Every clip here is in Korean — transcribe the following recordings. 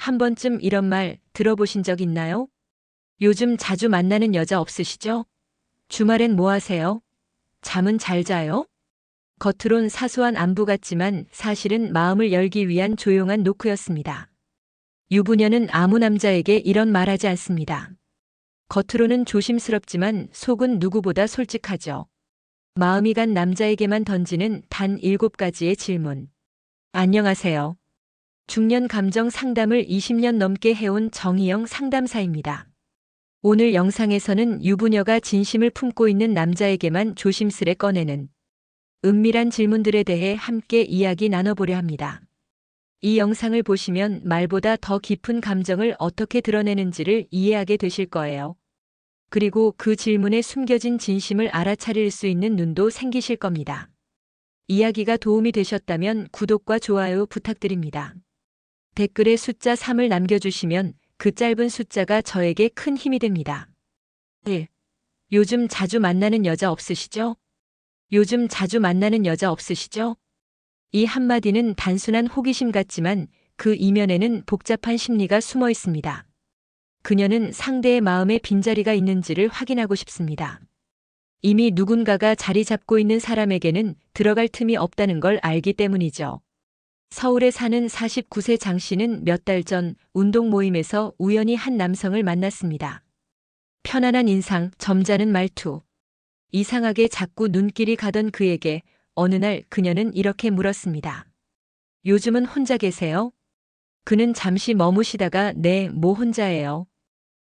한 번쯤 이런 말 들어보신 적 있나요? 요즘 자주 만나는 여자 없으시죠? 주말엔 뭐 하세요? 잠은 잘 자요? 겉으론 사소한 안부 같지만 사실은 마음을 열기 위한 조용한 노크였습니다. 유부녀는 아무 남자에게 이런 말하지 않습니다. 겉으로는 조심스럽지만 속은 누구보다 솔직하죠. 마음이 간 남자에게만 던지는 단 7가지의 질문. 안녕하세요. 중년 감정 상담을 20년 넘게 해온 정희영 상담사입니다. 오늘 영상에서는 유부녀가 진심을 품고 있는 남자에게만 조심스레 꺼내는 은밀한 질문들에 대해 함께 이야기 나눠보려 합니다. 이 영상을 보시면 말보다 더 깊은 감정을 어떻게 드러내는지를 이해하게 되실 거예요. 그리고 그 질문에 숨겨진 진심을 알아차릴 수 있는 눈도 생기실 겁니다. 이야기가 도움이 되셨다면 구독과 좋아요 부탁드립니다. 댓글에 숫자 3을 남겨주시면 그 짧은 숫자가 저에게 큰 힘이 됩니다. 1. 요즘 자주 만나는 여자 없으시죠? 요즘 자주 만나는 여자 없으시죠? 이 한마디는 단순한 호기심 같지만 그 이면에는 복잡한 심리가 숨어 있습니다. 그녀는 상대의 마음에 빈자리가 있는지를 확인하고 싶습니다. 이미 누군가가 자리 잡고 있는 사람에게는 들어갈 틈이 없다는 걸 알기 때문이죠. 서울에 사는 49세 장 씨는 몇 달 전 운동 모임에서 우연히 한 남성을 만났습니다. 편안한 인상, 점잖은 말투. 이상하게 자꾸 눈길이 가던 그에게 어느 날 그녀는 이렇게 물었습니다. 요즘은 혼자 계세요? 그는 잠시 머무시다가 네, 뭐 혼자예요.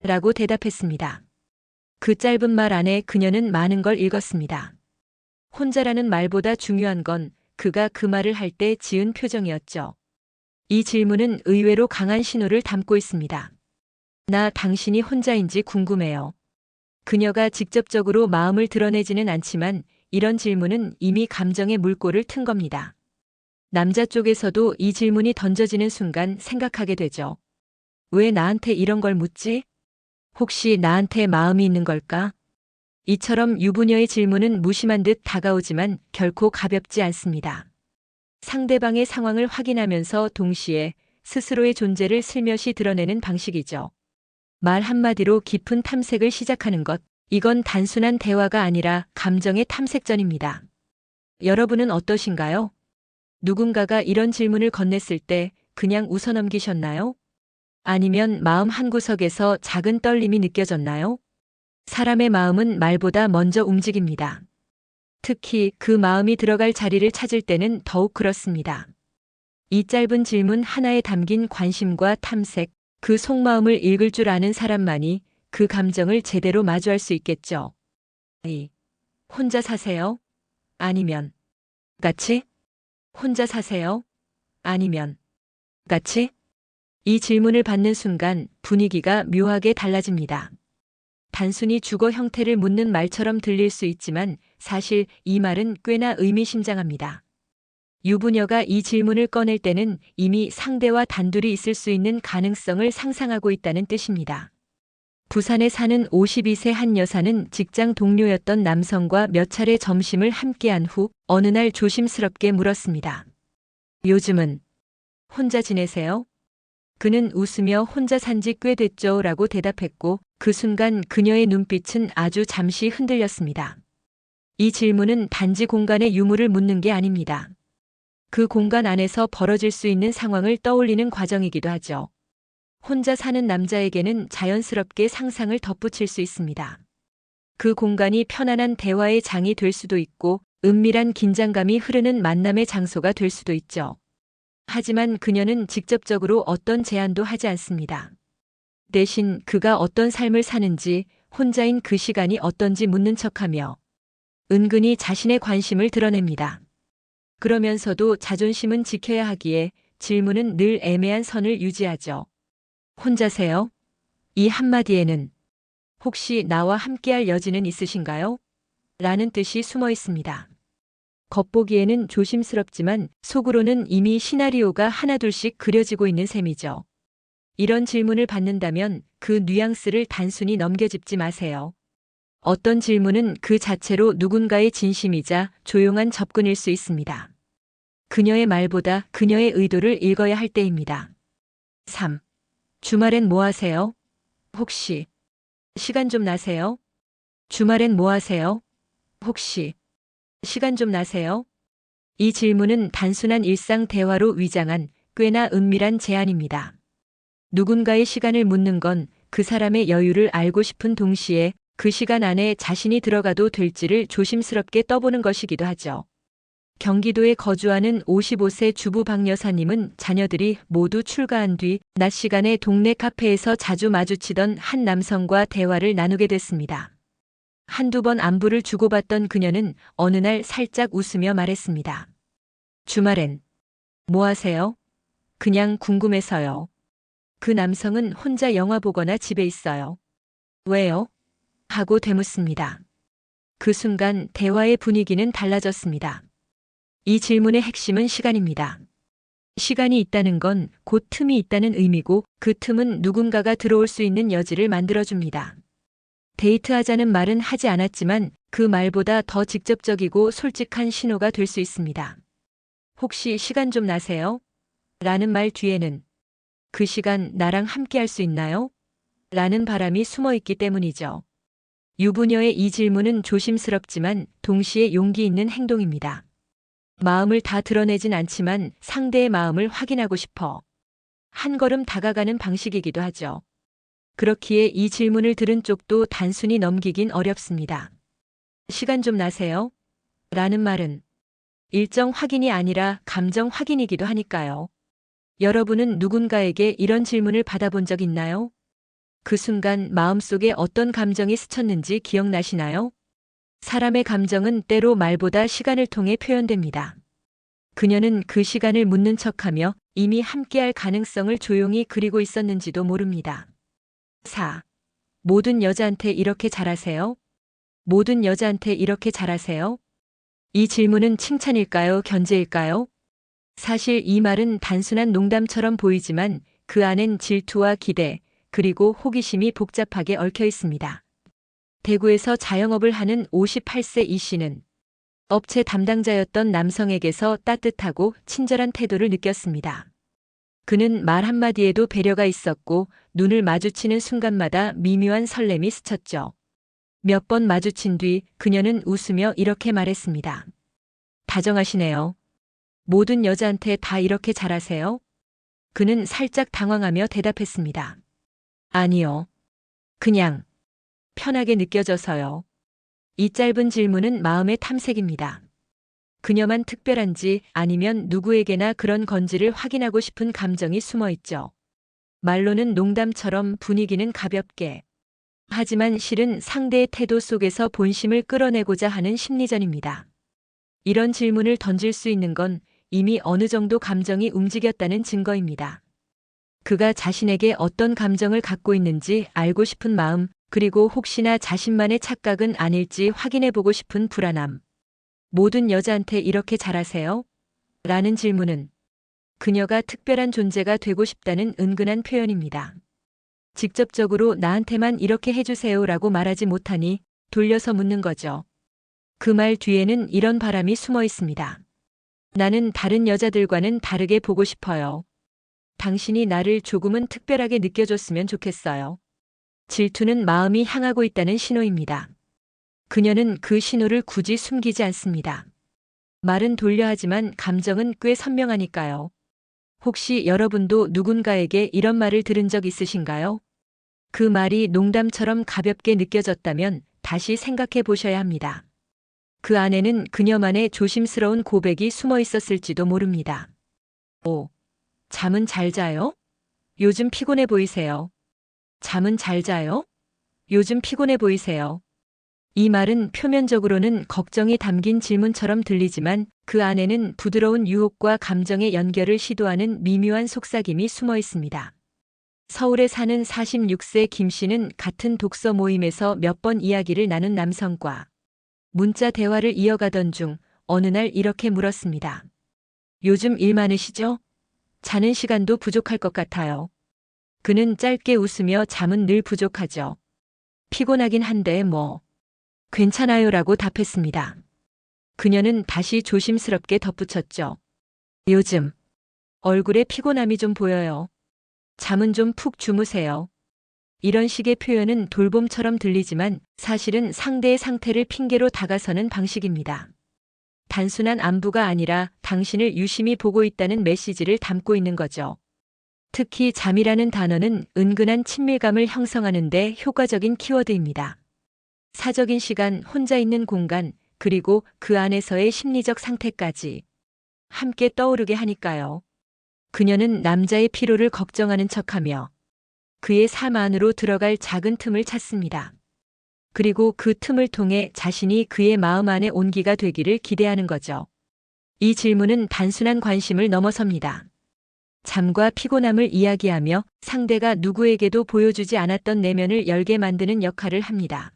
라고 대답했습니다. 그 짧은 말 안에 그녀는 많은 걸 읽었습니다. 혼자라는 말보다 중요한 건 그가 그 말을 할 때 지은 표정이었죠. 이 질문은 의외로 강한 신호를 담고 있습니다. 나 당신이 혼자인지 궁금해요. 그녀가 직접적으로 마음을 드러내지는 않지만 이런 질문은 이미 감정의 물꼬를 튼 겁니다. 남자 쪽에서도 이 질문이 던져지는 순간 생각하게 되죠. 왜 나한테 이런 걸 묻지? 혹시 나한테 마음이 있는 걸까? 이처럼 유부녀의 질문은 무심한 듯 다가오지만 결코 가볍지 않습니다. 상대방의 상황을 확인하면서 동시에 스스로의 존재를 슬며시 드러내는 방식이죠. 말 한마디로 깊은 탐색을 시작하는 것, 이건 단순한 대화가 아니라 감정의 탐색전입니다. 여러분은 어떠신가요? 누군가가 이런 질문을 건넸을 때 그냥 웃어넘기셨나요? 아니면 마음 한구석에서 작은 떨림이 느껴졌나요? 사람의 마음은 말보다 먼저 움직입니다. 특히 그 마음이 들어갈 자리를 찾을 때는 더욱 그렇습니다. 이 짧은 질문 하나에 담긴 관심과 탐색, 그 속마음을 읽을 줄 아는 사람만이 그 감정을 제대로 마주할 수 있겠죠. 혼자 사세요? 아니면 같이? 혼자 사세요? 아니면 같이? 이 질문을 받는 순간 분위기가 묘하게 달라집니다. 단순히 주거 형태를 묻는 말처럼 들릴 수 있지만 사실 이 말은 꽤나 의미심장합니다. 유부녀가 이 질문을 꺼낼 때는 이미 상대와 단둘이 있을 수 있는 가능성을 상상하고 있다는 뜻입니다. 부산에 사는 52세 한 여사는 직장 동료였던 남성과 몇 차례 점심을 함께한 후 어느 날 조심스럽게 물었습니다. 요즘은 혼자 지내세요? 그는 웃으며 혼자 산지 꽤 됐죠 라고 대답했고 그 순간 그녀의 눈빛은 아주 잠시 흔들렸습니다. 이 질문은 단지 공간의 유무를 묻는 게 아닙니다. 그 공간 안에서 벌어질 수 있는 상황을 떠올리는 과정이기도 하죠. 혼자 사는 남자에게는 자연스럽게 상상을 덧붙일 수 있습니다. 그 공간이 편안한 대화의 장이 될 수도 있고 은밀한 긴장감이 흐르는 만남의 장소가 될 수도 있죠. 하지만 그녀는 직접적으로 어떤 제안도 하지 않습니다. 대신 그가 어떤 삶을 사는지, 혼자인 그 시간이 어떤지 묻는 척하며 은근히 자신의 관심을 드러냅니다. 그러면서도 자존심은 지켜야 하기에 질문은 늘 애매한 선을 유지하죠. 혼자세요? 이 한마디에는 혹시 나와 함께할 여지는 있으신가요? 라는 뜻이 숨어 있습니다. 겉보기에는 조심스럽지만 속으로는 이미 시나리오가 하나둘씩 그려지고 있는 셈이죠. 이런 질문을 받는다면 그 뉘앙스를 단순히 넘겨짚지 마세요. 어떤 질문은 그 자체로 누군가의 진심이자 조용한 접근일 수 있습니다. 그녀의 말보다 그녀의 의도를 읽어야 할 때입니다. 3. 주말엔 뭐 하세요? 혹시 시간 좀 나세요? 주말엔 뭐 하세요? 혹시 시간 좀 나세요? 이 질문은 단순한 일상 대화로 위장한 꽤나 은밀한 제안입니다. 누군가의 시간을 묻는 건 그 사람의 여유를 알고 싶은 동시에 그 시간 안에 자신이 들어가도 될지를 조심스럽게 떠보는 것이기도 하죠. 경기도에 거주하는 55세 주부 박 여사님은 자녀들이 모두 출가한 뒤 낮 시간에 동네 카페에서 자주 마주치던 한 남성과 대화를 나누게 됐습니다. 한두 번 안부를 주고받던 그녀는 어느 날 살짝 웃으며 말했습니다. 주말엔 뭐 하세요? 그냥 궁금해서요. 그 남성은 혼자 영화 보거나 집에 있어요. 왜요? 하고 되묻습니다. 그 순간 대화의 분위기는 달라졌습니다. 이 질문의 핵심은 시간입니다. 시간이 있다는 건 곧 틈이 있다는 의미고 그 틈은 누군가가 들어올 수 있는 여지를 만들어줍니다. 데이트하자는 말은 하지 않았지만 그 말보다 더 직접적이고 솔직한 신호가 될 수 있습니다. 혹시 시간 좀 나세요? 라는 말 뒤에는 그 시간 나랑 함께 할 수 있나요? 라는 바람이 숨어 있기 때문이죠. 유부녀의 이 질문은 조심스럽지만 동시에 용기 있는 행동입니다. 마음을 다 드러내진 않지만 상대의 마음을 확인하고 싶어 한 걸음 다가가는 방식이기도 하죠. 그렇기에 이 질문을 들은 쪽도 단순히 넘기긴 어렵습니다. 시간 좀 나세요? 라는 말은 일정 확인이 아니라 감정 확인이기도 하니까요. 여러분은 누군가에게 이런 질문을 받아본 적 있나요? 그 순간 마음속에 어떤 감정이 스쳤는지 기억나시나요? 사람의 감정은 때로 말보다 시간을 통해 표현됩니다. 그녀는 그 시간을 묻는 척하며 이미 함께할 가능성을 조용히 그리고 있었는지도 모릅니다. 4. 모든 여자한테 이렇게 잘하세요? 모든 여자한테 이렇게 잘하세요? 이 질문은 칭찬일까요? 견제일까요? 사실 이 말은 단순한 농담처럼 보이지만 그 안엔 질투와 기대, 그리고 호기심이 복잡하게 얽혀 있습니다. 대구에서 자영업을 하는 58세 이 씨는 업체 담당자였던 남성에게서 따뜻하고 친절한 태도를 느꼈습니다. 그는 말 한마디에도 배려가 있었고 눈을 마주치는 순간마다 미묘한 설렘이 스쳤죠. 몇 번 마주친 뒤 그녀는 웃으며 이렇게 말했습니다. 다정하시네요. 모든 여자한테 다 이렇게 잘하세요? 그는 살짝 당황하며 대답했습니다. 아니요. 그냥 편하게 느껴져서요. 이 짧은 질문은 마음의 탐색입니다. 그녀만 특별한지 아니면 누구에게나 그런 건지를 확인하고 싶은 감정이 숨어 있죠. 말로는 농담처럼 분위기는 가볍게. 하지만 실은 상대의 태도 속에서 본심을 끌어내고자 하는 심리전입니다. 이런 질문을 던질 수 있는 건 이미 어느 정도 감정이 움직였다는 증거입니다. 그가 자신에게 어떤 감정을 갖고 있는지 알고 싶은 마음, 그리고 혹시나 자신만의 착각은 아닐지 확인해보고 싶은 불안함. 모든 여자한테 이렇게 잘하세요? 라는 질문은 그녀가 특별한 존재가 되고 싶다는 은근한 표현입니다. 직접적으로 나한테만 이렇게 해주세요라고 말하지 못하니 돌려서 묻는 거죠. 그 말 뒤에는 이런 바람이 숨어 있습니다. 나는 다른 여자들과는 다르게 보고 싶어요. 당신이 나를 조금은 특별하게 느껴줬으면 좋겠어요. 질투는 마음이 향하고 있다는 신호입니다. 그녀는 그 신호를 굳이 숨기지 않습니다. 말은 돌려 하지만 감정은 꽤 선명하니까요. 혹시 여러분도 누군가에게 이런 말을 들은 적 있으신가요? 그 말이 농담처럼 가볍게 느껴졌다면 다시 생각해 보셔야 합니다. 그 안에는 그녀만의 조심스러운 고백이 숨어 있었을지도 모릅니다. 5. 잠은 잘 자요? 요즘 피곤해 보이세요. 잠은 잘 자요? 요즘 피곤해 보이세요. 이 말은 표면적으로는 걱정이 담긴 질문처럼 들리지만 그 안에는 부드러운 유혹과 감정의 연결을 시도하는 미묘한 속삭임이 숨어 있습니다. 서울에 사는 46세 김 씨는 같은 독서 모임에서 몇 번 이야기를 나눈 남성과 문자 대화를 이어가던 중 어느 날 이렇게 물었습니다. 요즘 일 많으시죠? 자는 시간도 부족할 것 같아요. 그는 짧게 웃으며 잠은 늘 부족하죠. 피곤하긴 한데 뭐. 괜찮아요라고 답했습니다. 그녀는 다시 조심스럽게 덧붙였죠. 요즘 얼굴에 피곤함이 좀 보여요. 잠은 좀 푹 주무세요. 이런 식의 표현은 돌봄처럼 들리지만 사실은 상대의 상태를 핑계로 다가서는 방식입니다. 단순한 안부가 아니라 당신을 유심히 보고 있다는 메시지를 담고 있는 거죠. 특히 잠이라는 단어는 은근한 친밀감을 형성하는 데 효과적인 키워드입니다. 사적인 시간, 혼자 있는 공간, 그리고 그 안에서의 심리적 상태까지 함께 떠오르게 하니까요. 그녀는 남자의 피로를 걱정하는 척하며 그의 삶 안으로 들어갈 작은 틈을 찾습니다. 그리고 그 틈을 통해 자신이 그의 마음 안에 온기가 되기를 기대하는 거죠. 이 질문은 단순한 관심을 넘어섭니다. 잠과 피곤함을 이야기하며 상대가 누구에게도 보여주지 않았던 내면을 열게 만드는 역할을 합니다.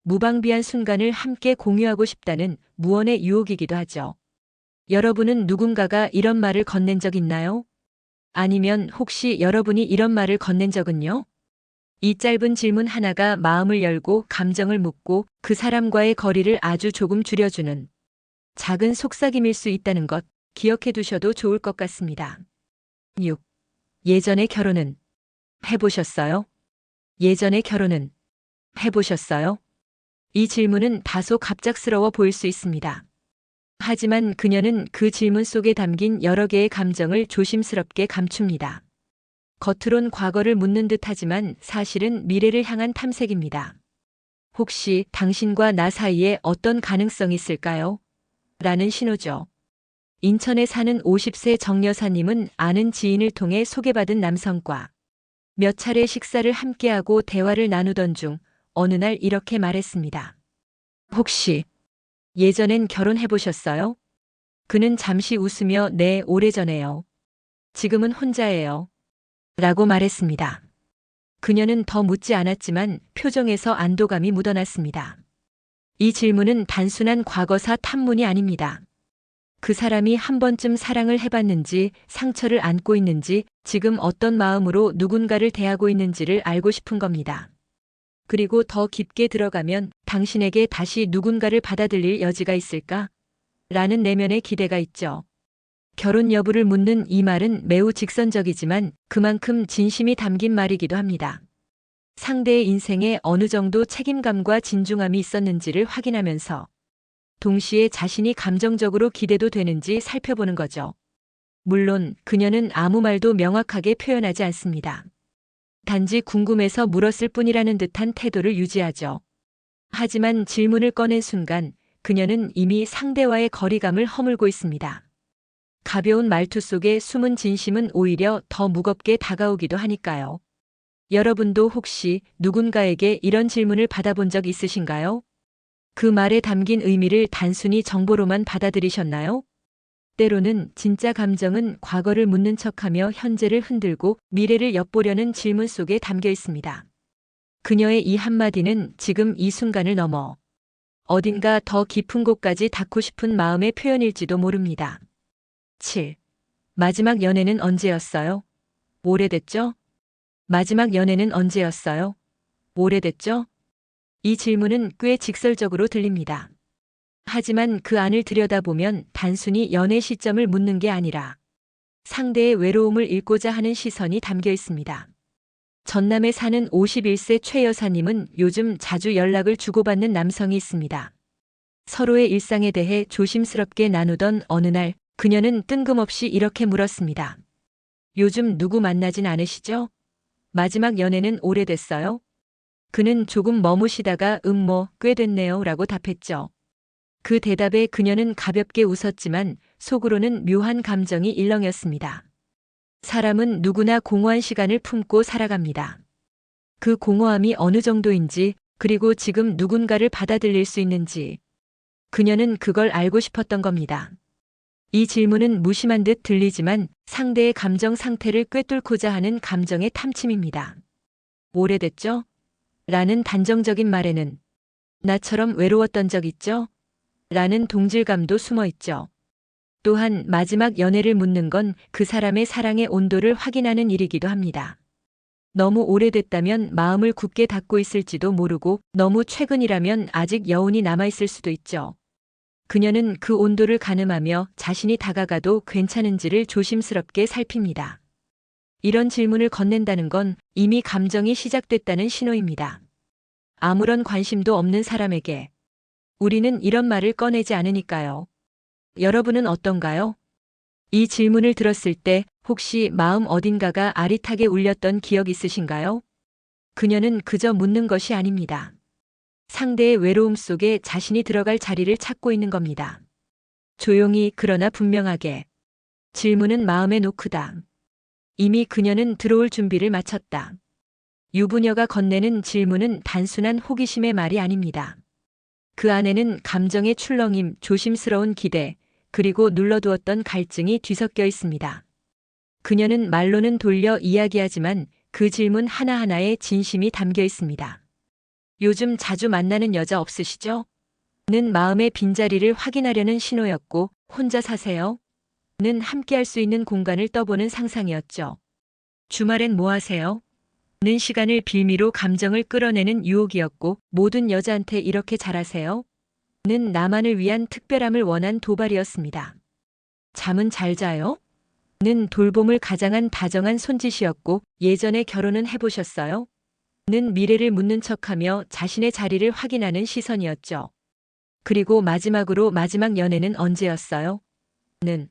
무방비한 순간을 함께 공유하고 싶다는 무언의 유혹이기도 하죠. 여러분은 누군가가 이런 말을 건넨 적 있나요? 아니면 혹시 여러분이 이런 말을 건넨 적은요? 이 짧은 질문 하나가 마음을 열고 감정을 묻고 그 사람과의 거리를 아주 조금 줄여주는 작은 속삭임일 수 있다는 것 기억해 두셔도 좋을 것 같습니다. 6. 예전의 결혼은 해보셨어요? 예전의 결혼은 해보셨어요? 이 질문은 다소 갑작스러워 보일 수 있습니다. 하지만 그녀는 그 질문 속에 담긴 여러 개의 감정을 조심스럽게 감춥니다. 겉으론 과거를 묻는 듯하지만 사실은 미래를 향한 탐색입니다. 혹시 당신과 나 사이에 어떤 가능성이 있을까요? 라는 신호죠. 인천에 사는 50세 정 여사님은 아는 지인을 통해 소개받은 남성과 몇 차례 식사를 함께하고 대화를 나누던 중 어느 날 이렇게 말했습니다. 혹시 예전엔 결혼해보셨어요? 그는 잠시 웃으며 네, 오래전에요. 지금은 혼자예요. 라고 말했습니다. 그녀는 더 묻지 않았지만 표정에서 안도감이 묻어났습니다. 이 질문은 단순한 과거사 탐문이 아닙니다. 그 사람이 한 번쯤 사랑을 해봤는지, 상처를 안고 있는지, 지금 어떤 마음으로 누군가를 대하고 있는지를 알고 싶은 겁니다. 그리고 더 깊게 들어가면 당신에게 다시 누군가를 받아들일 여지가 있을까? 라는 내면의 기대가 있죠. 결혼 여부를 묻는 이 말은 매우 직선적이지만 그만큼 진심이 담긴 말이기도 합니다. 상대의 인생에 어느 정도 책임감과 진중함이 있었는지를 확인하면서 동시에 자신이 감정적으로 기대도 되는지 살펴보는 거죠. 물론 그녀는 아무 말도 명확하게 표현하지 않습니다. 단지 궁금해서 물었을 뿐이라는 듯한 태도를 유지하죠. 하지만 질문을 꺼낸 순간 그녀는 이미 상대와의 거리감을 허물고 있습니다. 가벼운 말투 속에 숨은 진심은 오히려 더 무겁게 다가오기도 하니까요. 여러분도 혹시 누군가에게 이런 질문을 받아본 적 있으신가요? 그 말에 담긴 의미를 단순히 정보로만 받아들이셨나요? 때로는 진짜 감정은 과거를 묻는 척하며 현재를 흔들고 미래를 엿보려는 질문 속에 담겨 있습니다. 그녀의 이 한마디는 지금 이 순간을 넘어 어딘가 더 깊은 곳까지 닿고 싶은 마음의 표현일지도 모릅니다. 7. 마지막 연애는 언제였어요? 오래됐죠? 마지막 연애는 언제였어요? 오래됐죠? 이 질문은 꽤 직설적으로 들립니다. 하지만 그 안을 들여다보면 단순히 연애 시점을 묻는 게 아니라 상대의 외로움을 읽고자 하는 시선이 담겨 있습니다. 전남에 사는 51세 최 여사님은 요즘 자주 연락을 주고받는 남성이 있습니다. 서로의 일상에 대해 조심스럽게 나누던 어느 날 그녀는 뜬금없이 이렇게 물었습니다. 요즘 누구 만나진 않으시죠? 마지막 연애는 오래됐어요? 그는 조금 머무시다가 꽤 됐네요 라고 답했죠. 그 대답에 그녀는 가볍게 웃었지만 속으로는 묘한 감정이 일렁였습니다. 사람은 누구나 공허한 시간을 품고 살아갑니다. 그 공허함이 어느 정도인지 그리고 지금 누군가를 받아들일 수 있는지 그녀는 그걸 알고 싶었던 겁니다. 이 질문은 무심한 듯 들리지만 상대의 감정 상태를 꿰뚫고자 하는 감정의 탐침입니다. 오래됐죠? 라는 단정적인 말에는 나처럼 외로웠던 적 있죠? 라는 동질감도 숨어 있죠. 또한 마지막 연애를 묻는 건 그 사람의 사랑의 온도를 확인하는 일이기도 합니다. 너무 오래됐다면 마음을 굳게 닫고 있을지도 모르고 너무 최근이라면 아직 여운이 남아있을 수도 있죠. 그녀는 그 온도를 가늠하며 자신이 다가가도 괜찮은지를 조심스럽게 살핍니다. 이런 질문을 건넨다는 건 이미 감정이 시작됐다는 신호입니다. 아무런 관심도 없는 사람에게 우리는 이런 말을 꺼내지 않으니까요. 여러분은 어떤가요? 이 질문을 들었을 때 혹시 마음 어딘가가 아릿하게 울렸던 기억 있으신가요? 그녀는 그저 묻는 것이 아닙니다. 상대의 외로움 속에 자신이 들어갈 자리를 찾고 있는 겁니다. 조용히 그러나 분명하게. 질문은 마음의 노크다. 이미 그녀는 들어올 준비를 마쳤다. 유부녀가 건네는 질문은 단순한 호기심의 말이 아닙니다. 그 안에는 감정의 출렁임, 조심스러운 기대, 그리고 눌러두었던 갈증이 뒤섞여 있습니다. 그녀는 말로는 돌려 이야기하지만 그 질문 하나하나에 진심이 담겨 있습니다. 요즘 자주 만나는 여자 없으시죠? 는 마음의 빈자리를 확인하려는 신호였고, 혼자 사세요? 는 함께할 수 있는 공간을 떠보는 상상이었죠. 주말엔 뭐 하세요? 는 시간을 빌미로 감정을 끌어내는 유혹이었고, 모든 여자한테 이렇게 잘하세요? 는 나만을 위한 특별함을 원한 도발이었습니다. 잠은 잘 자요? 는 돌봄을 가장한 다정한 손짓이었고, 예전에 결혼은 해보셨어요? 는 미래를 묻는 척하며 자신의 자리를 확인하는 시선이었죠. 그리고 마지막으로 마지막 연애는 언제였어요? 는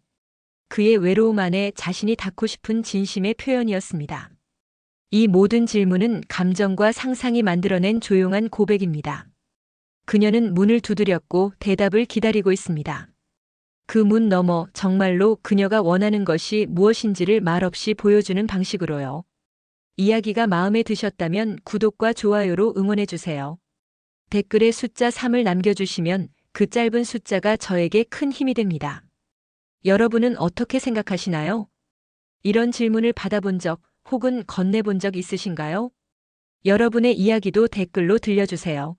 그의 외로움 안에 자신이 닿고 싶은 진심의 표현이었습니다. 이 모든 질문은 감정과 상상이 만들어낸 조용한 고백입니다. 그녀는 문을 두드렸고 대답을 기다리고 있습니다. 그 문 너머 정말로 그녀가 원하는 것이 무엇인지를 말없이 보여주는 방식으로요. 이야기가 마음에 드셨다면 구독과 좋아요로 응원해주세요. 댓글에 숫자 3을 남겨주시면 그 짧은 숫자가 저에게 큰 힘이 됩니다. 여러분은 어떻게 생각하시나요? 이런 질문을 받아본 적 혹은 건네본 적 있으신가요? 여러분의 이야기도 댓글로 들려주세요.